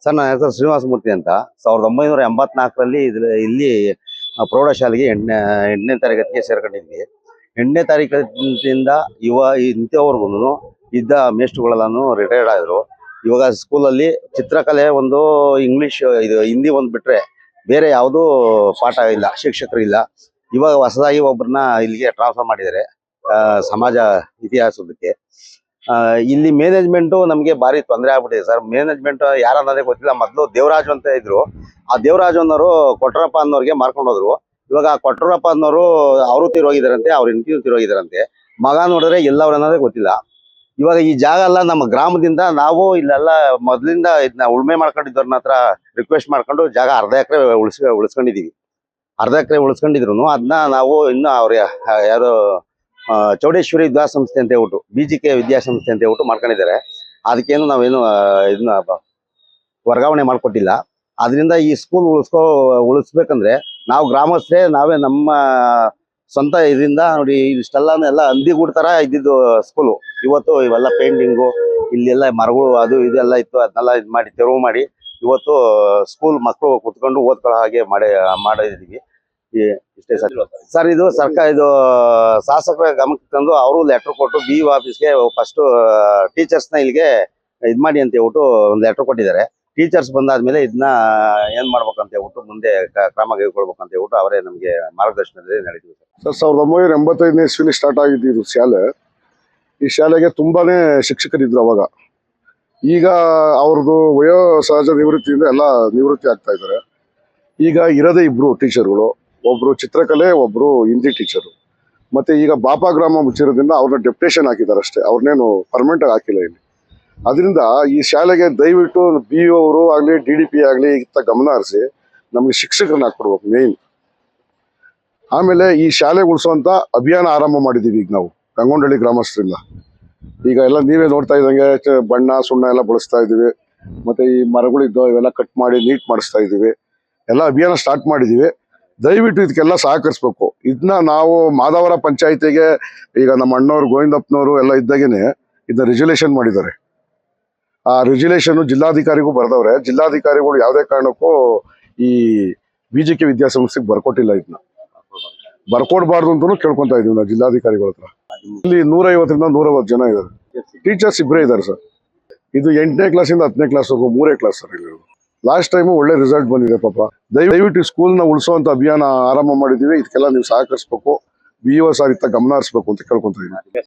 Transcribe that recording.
Sir, ನನ್ನ ಹೆಸರು ಶ್ರೀನಿವಾಸಮೂರ್ತಿ ಅಂತ. 1984ರಲ್ಲಿ ಇಲ್ಲಿ ಪ್ರೌಢಶಾಲೆಗೆ ಎಂಟನೇ ತರಗತಿಗೆ ಸೇರ್ಕೊಂಡಿದ್ವಿ. 8ನೇ ತರಗತಿಯಿಂದ ಇಂಥವರೆಗೂ ಇದ್ದ ಮೇಷ್ಟ್ರುಗಳೆಲ್ಲನೂ ರಿಟೈರ್ಡ್ ಆದರು. ಇವಾಗ ಸ್ಕೂಲಲ್ಲಿ ಚಿತ್ರಕಲೆ ಒಂದು, ಇಂಗ್ಲೀಷ್, ಇದು ಹಿಂದಿ ಒಂದು ಬಿಟ್ರೆ ಬೇರೆ ಯಾವುದೂ ಪಾಠ ಇಲ್ಲ, ಶಿಕ್ಷಕರು ಇಲ್ಲ. ಇವಾಗ ಹೊಸದಾಗಿ ಒಬ್ಬರನ್ನ ಇಲ್ಲಿಗೆ ಟ್ರಾನ್ಸ್ಫರ್ ಮಾಡಿದ್ದಾರೆ, ಸಮಾಜ ಇತಿಹಾಸದಕ್ಕೆ. ಇಲ್ಲಿ ಮ್ಯಾನೇಜ್ಮೆಂಟು ನಮಗೆ ಭಾರಿ ತೊಂದರೆ ಆಗ್ಬಿಟ್ಟಿದೆ ಸರ್. ಮ್ಯಾನೇಜ್ಮೆಂಟ್ ಯಾರನ್ನೋದೇ ಗೊತ್ತಿಲ್ಲ. ಮೊದಲು ದೇವರಾಜು ಅಂತ ಇದ್ರು, ಆ ದೇವರಾಜು ಅನ್ನೋರು ಕೊಟ್ರಪ್ಪ ಅನ್ನೋರಿಗೆ ಮಾರ್ಕೊಂಡು ಹೋದ್ರು. ಇವಾಗ ಆ ಕೊಟ್ರಪ್ಪ ಅನ್ನೋರು ಅವರು ತೀರೋಗಿದಾರಂತೆ, ಅವ್ರ ಹೆಂಡತಿ ತೀರೋಗಿದಾರಂತೆ. ಮಗ ನೋಡಿದ್ರೆ ಎಲ್ಲವ್ರು ಅನ್ನೋದೇ ಗೊತ್ತಿಲ್ಲ. ಇವಾಗ ಈ ಜಾಗ ಎಲ್ಲ ನಮ್ಮ ಗ್ರಾಮದಿಂದ ನಾವು ಇಲ್ಲೆಲ್ಲ ಮೊದಲಿಂದ ಇದನ್ನ ಉಳುಮೆ ಮಾಡ್ಕೊಂಡಿದ್ದವ್ರನ್ನ ಹತ್ರ ರಿಕ್ವೆಸ್ಟ್ ಮಾಡ್ಕೊಂಡು ಜಾಗ ಅರ್ಧ ಎಕರೆ ಉಳಿಸ್ಕೊಂಡಿದೀವಿ. ಅರ್ಧ ಎಕರೆ ಉಳಿಸ್ಕೊಂಡಿದ್ರು ಅದನ್ನ ನಾವು ಇನ್ನು ಅವ್ರ ಯಾರು ಚೌಡೇಶ್ವರಿ ವಿದ್ಯಾಸಂಸ್ಥೆ ಅಂತ ಹೇಳ್ಬಿಟ್ಟು, BGK ವಿದ್ಯಾಸಂಸ್ಥೆ ಅಂತ ಹೇಳ್ಬಿಟ್ಟು ಮಾಡ್ಕೊಂಡಿದ್ದಾರೆ. ಅದಕ್ಕೇನು ನಾವೇನು ಇದನ್ನ ವರ್ಗಾವಣೆ ಮಾಡಿಕೊಟ್ಟಿಲ್ಲ. ಅದರಿಂದ ಈ ಸ್ಕೂಲ್ ಉಳಿಸ್ಬೇಕಂದ್ರೆ ನಾವು ಗ್ರಾಮಸ್ಥರೇ ನಾವೇ ನಮ್ಮ ಸ್ವಂತ ಇದರಿಂದ ನೋಡಿ ಇಷ್ಟೆಲ್ಲ ಹಂದಿಗೂಡ್ ತರ ಇದ್ದಿದ್ದು ಸ್ಕೂಲು. ಇವತ್ತು ಇವೆಲ್ಲ ಪೇಂಟಿಂಗು, ಇಲ್ಲೆಲ್ಲ ಮರಗಳು ಅದು ಇದೆಲ್ಲ ಇತ್ತು, ಅದನ್ನೆಲ್ಲ ಇದು ಮಾಡಿ ತೆರವು ಮಾಡಿ ಇವತ್ತು ಸ್ಕೂಲ್ ಮಕ್ಕಳು ಕುತ್ಕೊಂಡು ಓದ್ಕೊಳ್ಳೋ ಹಾಗೆ ಮಾಡಿದೀವಿ. ಇಷ್ಟೇ ಸರ್. ಇದು ಸರ್ಕಾರ, ಇದು ಶಾಸಕರ ಗಮನಕ್ಕೆ ತಂದು ಅವರು ಲೆಟರ್ ಕೊಟ್ಟು BO ಆಫೀಸ್ಗೆ ಫಸ್ಟ್ ಟೀಚರ್ಸ್ನ ಇಲ್ಲಿಗೆ ಇದು ಮಾಡಿ ಅಂತ ಹೇಳ್ಬಿಟ್ಟು ಒಂದು ಲೆಟರ್ ಕೊಟ್ಟಿದ್ದಾರೆ. ಟೀಚರ್ಸ್ ಬಂದಾದ್ಮೇಲೆ ಇದನ್ನ ಏನ್ ಮಾಡ್ಬೇಕಂತ ಹೇಳ್ಬಿಟ್ಟು ಮುಂದೆ ಕ್ರಮ ಕೈಗೊಳ್ಬೇಕಂತ ಹೇಳ್ಬಿಟ್ಟು ಅವರೇ ನಮಗೆ ಮಾರ್ಗದರ್ಶನದಲ್ಲಿ ನಡೀತೀವಿ ಸರ್. 1985ನೇ ಇಸ್ವಿಲಿ ಸ್ಟಾರ್ಟ್ ಆಗಿದ್ದು ಇದು ಶಾಲೆ. ಈ ಶಾಲೆಗೆ ತುಂಬಾನೇ ಶಿಕ್ಷಕರಿದ್ರು ಅವಾಗ. ಈಗ ಅವ್ರದ್ದು ವಯೋಸಹಜ ನಿವೃತ್ತಿಯಿಂದ ಎಲ್ಲ ನಿವೃತ್ತಿ ಆಗ್ತಾ ಇದ್ದಾರೆ. ಈಗ ಇರೋದೇ ಇಬ್ರು ಟೀಚರ್ಗಳು, ಒಬ್ರು ಚಿತ್ರಕಲೆ, ಒಬ್ರು ಹಿಂದಿ ಟೀಚರು. ಮತ್ತೆ ಈಗ ಬಾಪಾ ಗ್ರಾಮ ಮುಚ್ಚಿರೋದ್ರಿಂದ ಅವ್ರನ್ನ ಡೆಪ್ಯುಟೇಷನ್ ಹಾಕಿದ್ದಾರೆ ಅಷ್ಟೇ, ಅವ್ರನ್ನೇನು ಪರ್ಮನೆಂಟ್ ಆಗಿ ಹಾಕಿಲ್ಲ ಇಲ್ಲಿ. ಅದರಿಂದ ಈ ಶಾಲೆಗೆ ದಯವಿಟ್ಟು BO ಅವರು ಆಗಲಿ DDP ಆಗಲಿ ಇತ್ತ ಗಮನ ಹರಿಸಿ ನಮ್ಗೆ ಶಿಕ್ಷಕರನ್ನ ಹಾಕ್ಕೊಡ್ಬೇಕು ಮೇನ್. ಆಮೇಲೆ ಈ ಶಾಲೆ ಉಳಿಸುವಂತ ಅಭಿಯಾನ ಆರಂಭ ಮಾಡಿದೀವಿ ಈಗ ನಾವು ಗಂಗೊಂಡಳ್ಳಿ ಗ್ರಾಮಸ್ಥರಿಂದ. ಈಗ ಎಲ್ಲ ನೀವೇ ನೋಡ್ತಾ ಇದ್ದಂಗೆ ಬಣ್ಣ ಸುಣ್ಣ ಎಲ್ಲ ಬಳಸ್ತಾ ಇದೀವಿ. ಮತ್ತೆ ಈ ಮರಗಳಿದ್ದು ಇವೆಲ್ಲ ಕಟ್ ಮಾಡಿ ನೀಟ್ ಮಾಡಿಸ್ತಾ ಇದೀವಿ. ಎಲ್ಲ ಅಭಿಯಾನ ಸ್ಟಾರ್ಟ್ ಮಾಡಿದೀವಿ. ದಯವಿಟ್ಟು ಇದಕ್ಕೆಲ್ಲ ಸಹಕರಿಸ್ಬೇಕು. ಇದನ್ನ ನಾವು ಮಾದವರ ಪಂಚಾಯಿತಿಗೆ ಈಗ ನಮ್ಮ ಅಣ್ಣವ್ರು ಗೋವಿಂದಪ್ಪನವರು ಎಲ್ಲ ಇದ್ದಾಗೇನೆ ಇದನ್ನ ರೆಜುಲೇಷನ್ ಮಾಡಿದ್ದಾರೆ. ಆ ರೆಜುಲೇಷನ್ ಜಿಲ್ಲಾಧಿಕಾರಿಗೂ ಬರೆದವ್ರೆ. ಜಿಲ್ಲಾಧಿಕಾರಿಗಳು ಯಾವುದೇ ಕಾರಣಕ್ಕೂ ಈ BGK ವಿದ್ಯಾಸಂಸ್ಥೆಗೆ ಬರ್ಕೊಟ್ಟಿಲ್ಲ. ಇದನ್ನ ಬರ್ಕೊಡ್ಬಾರ್ದು ಅಂತಲೂ ಕೇಳ್ಕೊಂತ ಇದೀವಿ ನಾವು ಜಿಲ್ಲಾಧಿಕಾರಿಗಳ ಹತ್ರ. ಇಲ್ಲಿ 150ರಿಂದ 160 ಜನ ಇದ್ದಾರೆ. ಟೀಚರ್ಸ್ ಇಬ್ಬರೇ ಇದ್ದಾರೆ ಸರ್. ಇದು 8ನೇ ಕ್ಲಾಸಿಂದ 10ನೇ ಕ್ಲಾಸ್ವರೆಗೂ 3 ಕ್ಲಾಸ್ ಸರ್. ಇಲ್ಲಿ ಲಾಸ್ಟ್ ಟೈಮು ಒಳ್ಳೆ ರಿಸಲ್ಟ್ ಬಂದಿದೆ ಪಾಪ. ದಯವಿಟ್ಟು ಸ್ಕೂಲ್ನ ಉಳಿಸುವಂತ ಅಭಿಯಾನ ಆರಂಭ ಮಾಡಿದೀವಿ. ಇದಕ್ಕೆಲ್ಲ ನೀವು ಸಹಕರಿಸ್ಬೇಕು. BO ಸರ್ ಇತ್ತ ಗಮನ ಹರಿಸ್ಬೇಕು ಅಂತ ಕೇಳ್ಕೊಂತ ಇದೀನಿ.